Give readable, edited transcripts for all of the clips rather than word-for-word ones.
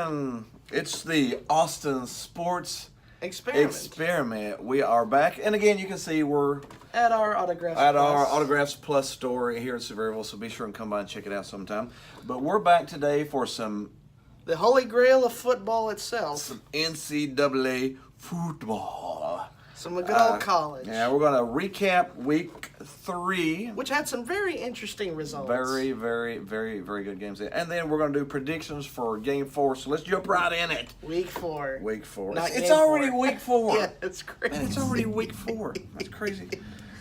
And it's the Austin Sports Experiment. We are back. And again, you can see we're at our Autographs Plus store here in Sevierville, so be sure and come by and check it out sometime. But we're back today for the holy grail of football itself. Some NCAA football. Some good old college. Yeah, we're going to recap week 3. Which had some very interesting results. Very, very, very, very good games. And then we're going to do predictions for game 4. So let's jump right in it. Week 4. Week 4. Not It's game already 4. week 4. Yeah, it's crazy. Man, it's already week 4. That's crazy.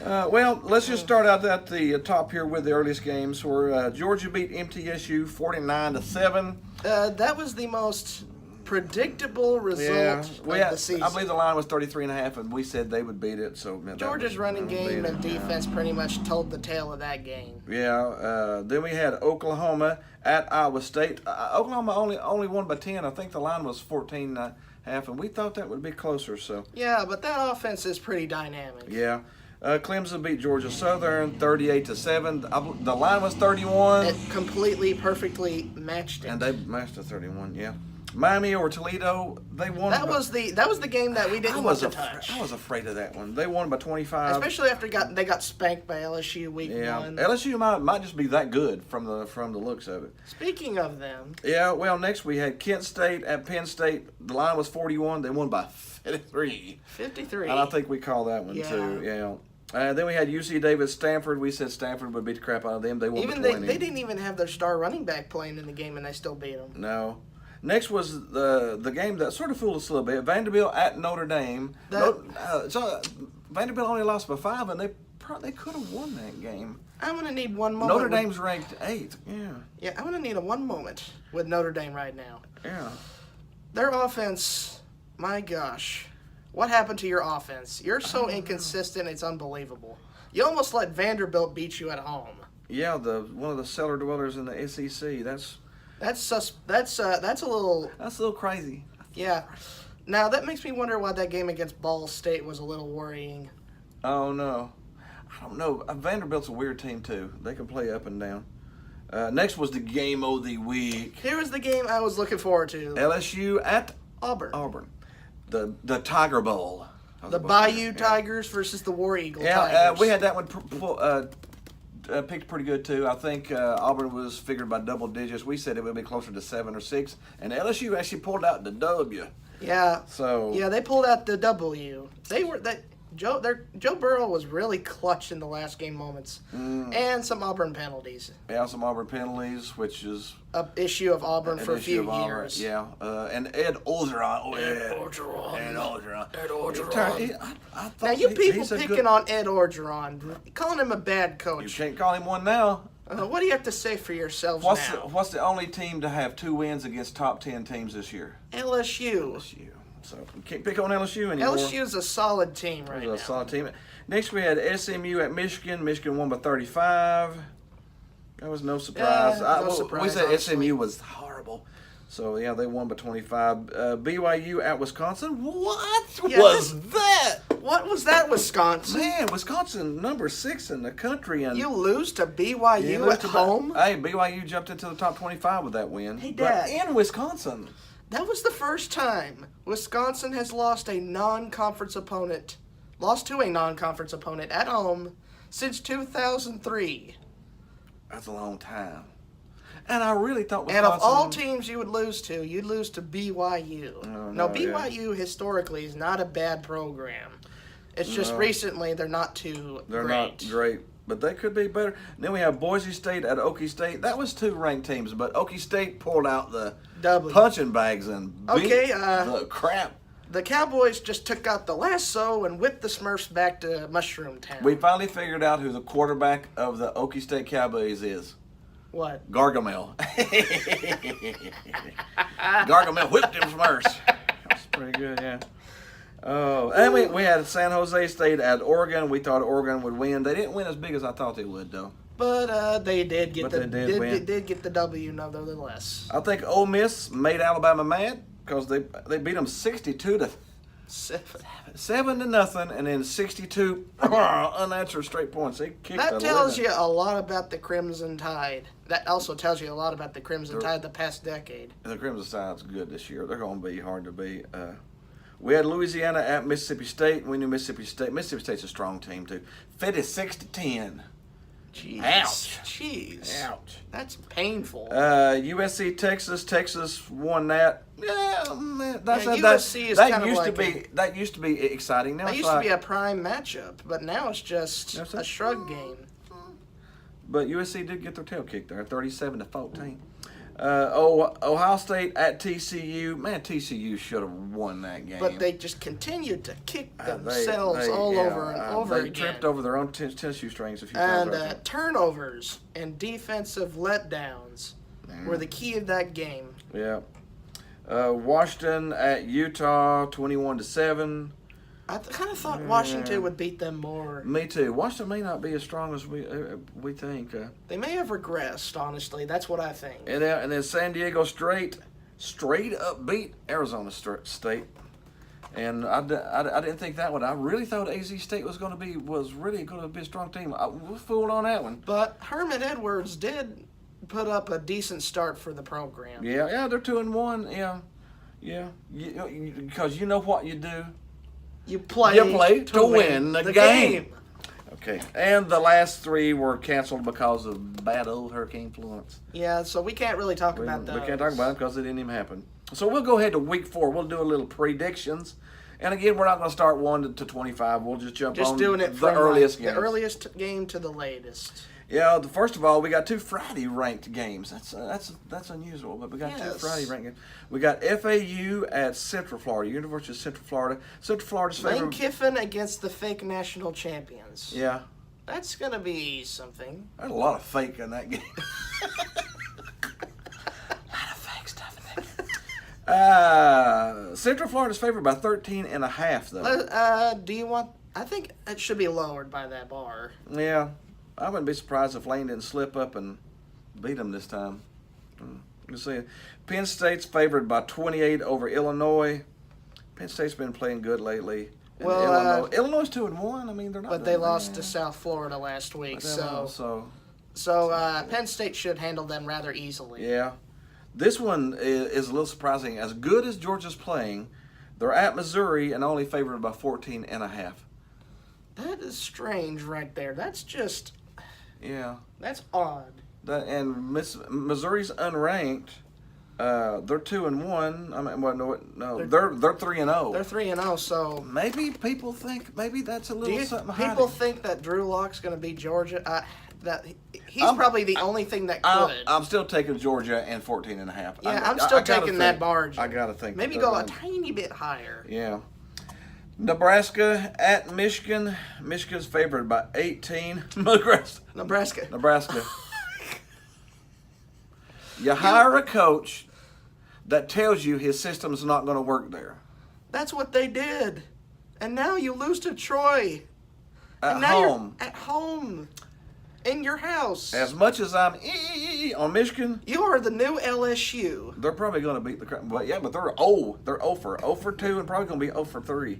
Well, let's just start out at the top here with the earliest games. Where Georgia beat MTSU 49-7. That was the most predictable result of the season. I believe the line was 33.5, and we said they would beat it. So Georgia's running game and defense pretty much told the tale of that game. Yeah. Then we had Oklahoma at Iowa State. Oklahoma only won by 10. I think the line was 14.5, and we thought that would be closer. So yeah, but that offense is pretty dynamic. Yeah. Clemson beat Georgia Southern 38-7. The line was 31. It completely, perfectly matched it. And they matched the 31. Yeah. Miami or Toledo, they won. That was the game that we didn't want to touch. I was afraid of that one. They won by 25. Especially after they got spanked by LSU week 1. LSU might just be that good from the looks of it. Speaking of them. Yeah, well, next we had Kent State at Penn State. The line was 41. They won by 53. 53. And I think we called that one too. Yeah. Then we had UC Davis, Stanford. We said Stanford would beat the crap out of them. They won by 20. They didn't even have their star running back playing in the game, and they still beat them. No. Next was the game that sort of fooled us a little bit. Vanderbilt at Notre Dame. So Vanderbilt only lost by 5, and they could have won that game. I'm going to need one moment. Notre Dame's ranked 8th. Yeah. Yeah, I'm going to need one moment with Notre Dame right now. Yeah. Their offense, my gosh. What happened to your offense? You're so inconsistent, it's unbelievable. You almost let Vanderbilt beat you at home. Yeah, one of the cellar dwellers in the SEC. That's a little crazy. Yeah. Now that makes me wonder why that game against Ball State was a little worrying. Oh no, I don't know. Vanderbilt's a weird team too. They can play up and down. Next was the game of the week. Here was the game I was looking forward to. LSU at Auburn. The Tiger Bowl. The Bayou Tigers versus the War Eagle Tigers. We had that one picked pretty good too. I think Auburn was figured by double digits. We said it would be closer to 7 or 6, and LSU actually pulled out the W. Yeah. So yeah, they pulled out the W. Joe Burrow was really clutch in the last game moments, and some Auburn penalties. Yeah, some Auburn penalties, which is an issue of Auburn for a few years. Yeah, and Ed Orgeron. Now you people picking on Ed Orgeron, calling him a bad coach. You can't call him one now. What do you have to say for yourselves now? What's the only team to have 2 wins against top 10 teams this year? LSU. So you can't pick on LSU anymore. LSU is a solid team right now. A solid team. Next we had SMU at Michigan. Michigan won by 35. That was no surprise. No surprise. We said honestly. SMU was horrible. So yeah, they won by 25. BYU at Wisconsin. What was that? What was that, Wisconsin? Man, Wisconsin number 6 in the country, and you lose to BYU at home. Hey, BYU jumped into the top 25 with that win. Hey, Dad. But in Wisconsin. That was the first time Wisconsin has lost to a non-conference opponent at home since 2003. That's a long time. And I really thought Wisconsin... And of all teams you would lose to, you'd lose to BYU. Oh, now, BYU historically is not a bad program. It's just recently they're not too great. They're not great, but they could be better. Then we have Boise State at Okie State. That was 2 ranked teams, but Okie State pulled out the punching bags and beat the crap. The Cowboys just took out the lasso and whipped the Smurfs back to Mushroom Town. We finally figured out who the quarterback of the Okie State Cowboys is. What? Gargamel. Gargamel whipped him Smurfs. That's pretty good, yeah. Oh, and we had San Jose State at Oregon. We thought Oregon would win. They didn't win as big as I thought they would, though. But they did get win. Did get the W, nevertheless. I think Ole Miss made Alabama mad because they beat them 62-7. 7-0, and then 62 unanswered straight points. They kicked That the tells living. you a lot about the Crimson Tide. That also tells you a lot about the Crimson Tide the past decade. The Crimson Tide's good this year. They're going to be hard to beat. We had Louisiana at Mississippi State. We knew Mississippi State's a strong team too. 56-10. Jeez. Ouch. Jeez. Ouch. That's painful. USC Texas. Texas won that. Yeah, man, USC is that kind of used like to be that used to be exciting. Now That it's used like, to be a prime matchup, but now it's just That's a shrug game. But USC did get their tail kicked there, 37-14. Ohio State at TCU. Man, TCU should have won that game. But they just continued to kick They themselves over and over they again. tripped over their own tissue strings a few And times. Right turnovers and defensive letdowns were the key of that game. there. Yeah. Washington at Utah, 21-7. I kind of thought Washington would beat them more. Me too. Washington may not be as strong as we think. They may have regressed, honestly. That's what I think. And then San Diego straight up beat Arizona State. And I didn't think that one. I really thought AZ State was really going to be a strong team. I was fooled on that one. But Herman Edwards did put up a decent start for the program. Yeah, they're 2-1. Yeah. Because you know what you do. You play to win the game. Okay, and the last three were canceled because of bad old Hurricane Florence. Yeah, so we can't really talk about those. We can't talk about them because they didn't even happen. So we'll go ahead to week 4. We'll do a little predictions. And again, we're not going to start 1 to 25. We'll just jump on doing it the from earliest the games. earliest game to the latest. Yeah, first of all, we got 2 Friday ranked games. That's unusual, but we got 2 Friday ranked games. We got FAU at Central Florida, University of Central Florida. Central Florida's Lane favorite. Kiffin against the fake national champions. Yeah, That's going to be something. there's a lot of fake in that game. A lot of fake stuff in that game. Central Florida's favored by 13.5, though. Do you want... I think it should be lowered by that bar. Yeah, I wouldn't be surprised if Lane didn't slip up and beat them this time. Let's see. Penn State's favored by 28 over Illinois. Penn State's been playing good lately. And Well, Illinois 2-1. I mean, they're not. But they lost to South Florida last week, so Penn State should handle them rather easily. Yeah, this one is a little surprising. As good as Georgia's playing, they're at Missouri and only favored by 14.5. That is strange right there. That's just... Yeah. That's odd. Missouri's unranked. They're 2-1. I mean, well, no, they're 3-0. They're 3-0. So maybe people think that's a little something. People think that Drew Lock's going to beat Georgia. That he's probably the only thing that could. I'm still taking Georgia and 14.5. Yeah, I'm still taking that barge. I gotta think. Maybe go a tiny bit higher. Yeah. Nebraska at Michigan. Michigan's favored by 18. Nebraska. You hire a coach that tells you his system's not going to work there. That's what they did. And now you lose to Troy. At home. You're at home. In your house. As much as I'm on Michigan, you are the new LSU. They're probably going to beat the crap. But yeah, but they're 0 for 2 and probably going to be 0 for 3.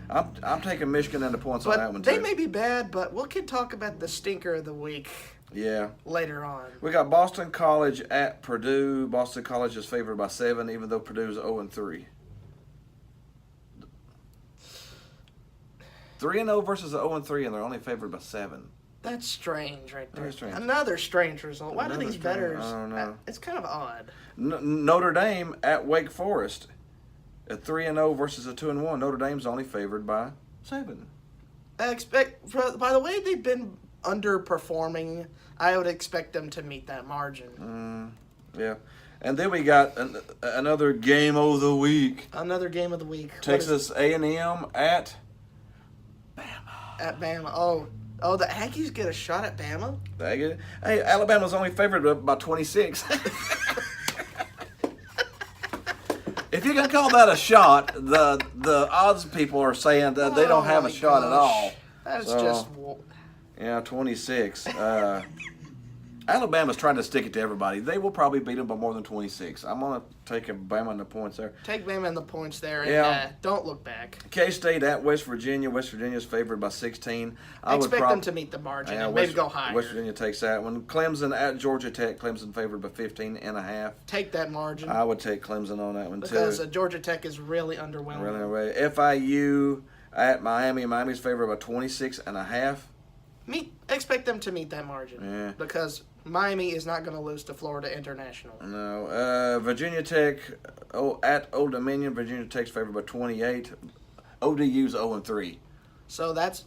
I'm taking Michigan and the points on that one too. They may be bad, but we can talk about the stinker of the week. Yeah. Later on. We got Boston College at Purdue. Boston College is favored by 7, even though Purdue's 0-3. 3-0 versus 0-3, and they're only favored by 7. That's strange, right there. Very strange. Another strange result. Why do these bettors? I don't know. It's kind of odd. Notre Dame at Wake Forest. A 3-0 versus a 2-1. Notre Dame's only favored by 7. By the way they've been underperforming, I would expect them to meet that margin. Yeah. And then we got another game of the week. Another game of the week. Texas A&M at Bama. At Bama. Oh, the Aggies get a shot at Bama? Hey, Alabama's only favored by 26. If you're going to call that a shot, the odds people are saying that they don't have a shot at all. That's just... Yeah, 26. Alabama's trying to stick it to everybody. They will probably beat them by more than 26. I'm going to take Bama in the points there. Take Bama in the points there, and Yeah. don't look back. K-State at West Virginia. West Virginia's favored by 16. Expect them to meet the margin and maybe go higher. West Virginia takes that one. Clemson at Georgia Tech. Clemson favored by 15.5. Take that margin. I would take Clemson on that one, because too. Georgia Tech is really underwhelming. Really. FIU at Miami. Miami's favored by 26.5. Expect them to meet that margin. Yeah. Because Miami is not going to lose to Florida International. No. Virginia Tech at Old Dominion. Virginia Tech's favored by 28. ODU's 0-3. So that's,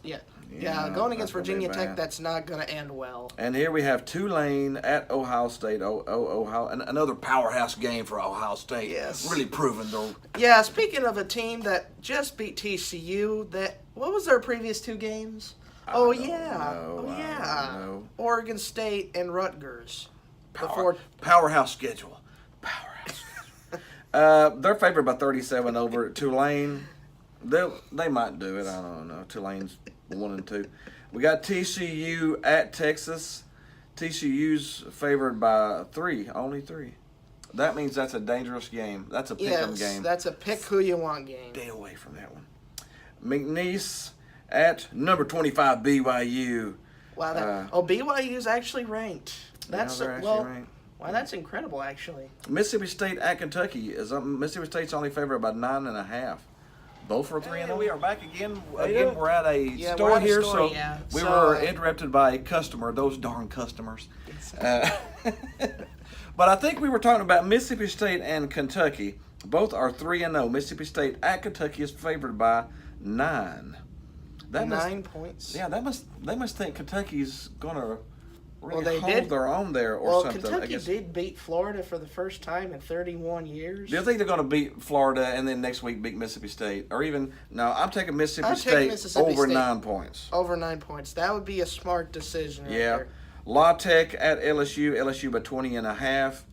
going against Virginia Tech, that's not going to end well. And here we have Tulane at Ohio State. Ohio, another powerhouse game for Ohio State. Yes. Really proving their... Yeah, speaking of a team that just beat TCU, what was their previous 2 games? I don't know. Oregon State and Rutgers. Powerhouse schedule. Powerhouse. They're favored by 37 over Tulane. They might do it. I don't know. Tulane's 1-2. We got TCU at Texas. TCU's favored by 3, only 3. That means that's a dangerous game. That's a pick-em game. That's a pick who you want game. Stay away from that one. McNeese at number 25 BYU. Wow, BYU's actually ranked. That's they're actually ranked. Wow, that's incredible, actually. Mississippi State at Kentucky Mississippi State's only favored by 9.5. Both for 3-0. We are back again. We're at a store here, so we were interrupted by a customer. Those darn customers. But I think we were talking about Mississippi State and Kentucky. Both are 3-0. Mississippi State at Kentucky is favored by 9. 9 points. Yeah, they must think Kentucky's gonna really hold their own there or something. Kentucky did beat Florida for the first time in 31 years. Do you think they're gonna beat Florida and then next week beat Mississippi State, or even no? I'm taking Mississippi State over 9 points. Over 9 points. That would be a smart decision. Right there. La Tech at LSU. LSU by 20.5.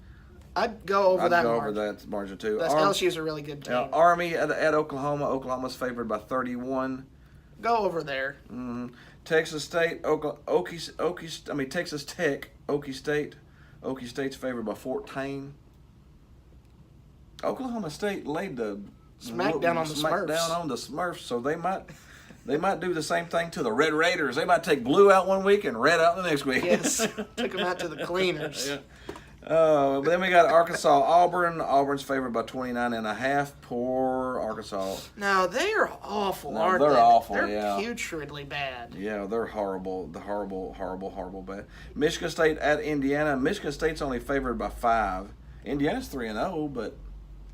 I'd go over that margin too. LSU's a really good team. Army at Oklahoma. Oklahoma's favored by 31. Go over there. Mm-hmm. Texas State, Texas Tech, Okie State. Okie State's favored by 14. Oklahoma State laid the smackdown on the Smurfs, so they might do the same thing to the Red Raiders. They might take blue out one week and red out the next week. Yes, took them out to the cleaners. Yeah. But then we got Arkansas, Auburn. Auburn's favored by 29.5. Poor Arkansas. No, they are awful, aren't they? They're awful, They're yeah. putridly bad. Yeah, they're horrible. The horrible bad. Michigan State at Indiana. Michigan State's only favored by 5. Indiana's 3-0, but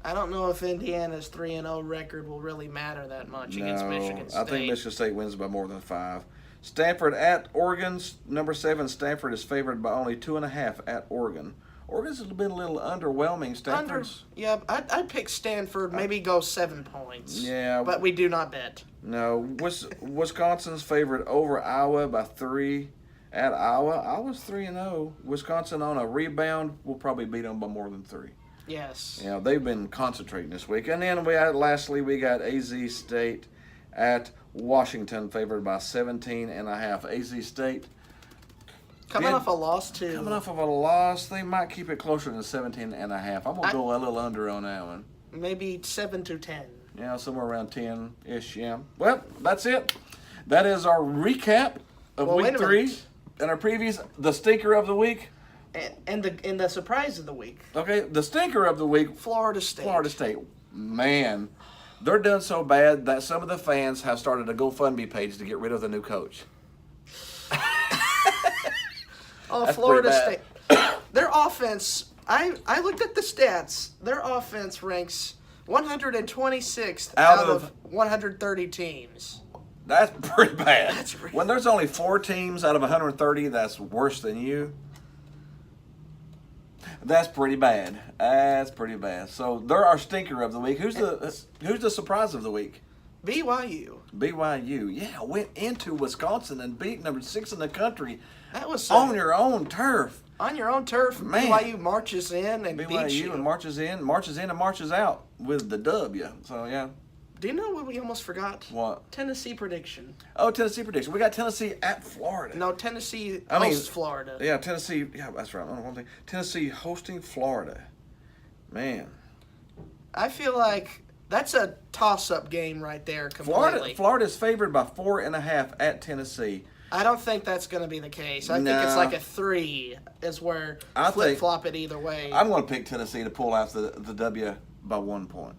I don't know if Indiana's 3-0 record will really matter that much against Michigan State. I think Michigan State wins by more than 5. Stanford at Oregon's number 7. Stanford is favored by only 2.5 at Oregon. Oregon's been a little underwhelming. Stanford's. I'd pick Stanford. Maybe go 7 points. Yeah, but we do not bet. No, Wisconsin's favored over Iowa by 3 at Iowa. Iowa's 3-0. Wisconsin on a rebound will probably beat them by more than 3. Yes. Yeah, they've been concentrating this week. And then lastly we got AZ State at Washington favored by 17.5. AZ State. Coming off a loss, too. Coming off of a loss, they might keep it closer to 17.5. I'm going to go a little under on that one. Maybe 7 to 10. Yeah, somewhere around 10-ish, yeah. Well, that's it. That is our recap of Week 3. And our previews, the stinker of the week. And the surprise of the week. Okay, the stinker of the week. Florida State. Florida State. Man, they're done so bad that some of the fans have started a GoFundMe page to get rid of the new coach. Oh, Florida State. Their offense, I looked at the stats. Their offense ranks 126th out of 130 teams. That's pretty bad. That's really when there's only 4 teams out of 130, that's worse than you. That's pretty bad. That's pretty bad. So they're our stinker of the week. Who's the surprise of the week? BYU. BYU, yeah, went into Wisconsin and beat number 6 in the country. That was on your own turf. On your own turf, man. BYU marches in and beats you. BYU marches in and marches out with the W. So yeah, Do you know what we almost forgot? What? Tennessee prediction. Oh, Tennessee prediction. We got Tennessee at Florida. No, Tennessee hosts Florida. Yeah, Tennessee. Yeah, that's right. One thing. Tennessee hosting Florida. Man. I feel like that's a toss-up game right there completely. Florida's favored by 4.5 at Tennessee. I don't think that's going to be the case. I think it's like a 3 is where flip-flop it either way. I'm going to pick Tennessee to pull out the W by 1 point.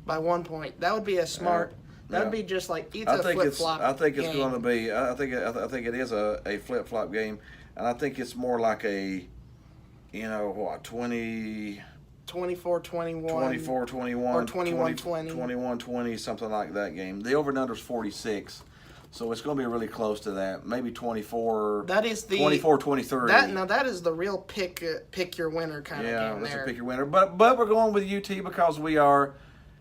By 1 point. That would be a smart. That would be just like it's a flip-flop. I think it's game. going to be. I think it is a flip-flop game, and I think it's more like a, 20. 24-21. 24-21. Or 21-20. 21-20, something like that game. The over-and-under is 46. So it's going to be really close to that. Maybe 24. That is the 24-23. That is the real pick your winner kind of game there. Yeah, that's a pick your winner. But we're going with UT because we are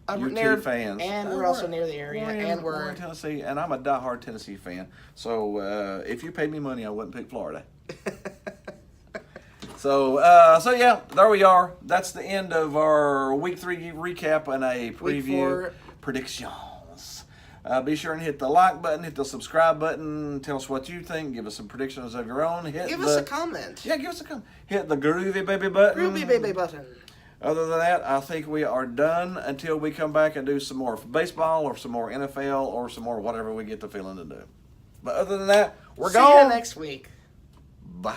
UT fans, and we're also near the area, and we're in Tennessee, and I'm a diehard Tennessee fan. So if you paid me money, I wouldn't pick Florida. So yeah, there we are. That's the end of our Week 3 recap and a preview predictions. Be sure and hit the like button, hit the subscribe button, tell us what you think, give us some predictions of your own. Give us a comment. Yeah, give us a comment. Hit the groovy baby button. Groovy baby button. Other than that, I think we are done until we come back and do some more baseball or some more NFL or some more whatever we get the feeling to do. But other than that, we're gone. See you next week. Bye.